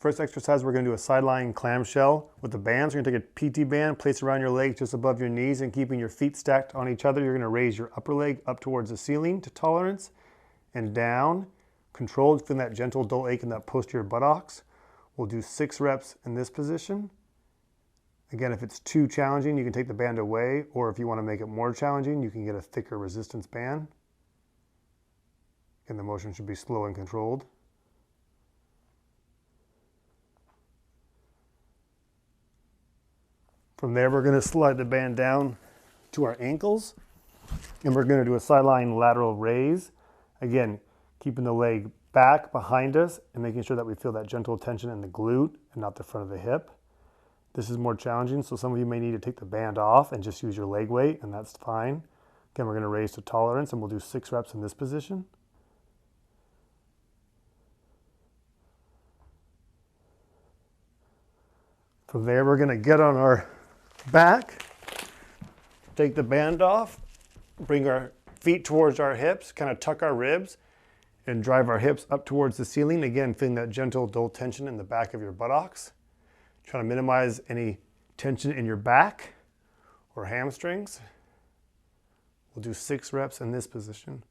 First exercise, we're going to do a sideline clamshell with the bands. We're going to take a PT band, place it around your legs just above your knees, and keeping your feet stacked on each other, you're going to raise your upper leg up towards the ceiling to tolerance and down. Controlled, feeling that gentle dull ache in that posterior buttocks. We'll do 6 reps in this position. Again, if it's too challenging, you can take the band away, or if you want to make it more challenging, you can get a thicker resistance band. And the motion should be slow and controlled. From there, we're going to slide the band down to our ankles, and we're going to do a sideline lateral raise. Again, keeping the leg back behind us and making sure that we feel that gentle tension in the glute and not the front of the hip. This is more challenging, so some of you may need to take the band off and just use your leg weight, and that's fine. Again, we're going to raise to tolerance, and we'll do 6 reps in this position. From there, we're going to get on our back, take the band off, bring our feet towards our hips, kind of tuck our ribs, and drive our hips up towards the ceiling. Again, feeling that gentle, dull tension in the back of your buttocks. Try to minimize any tension in your back or hamstrings. We'll do 6 reps in this position.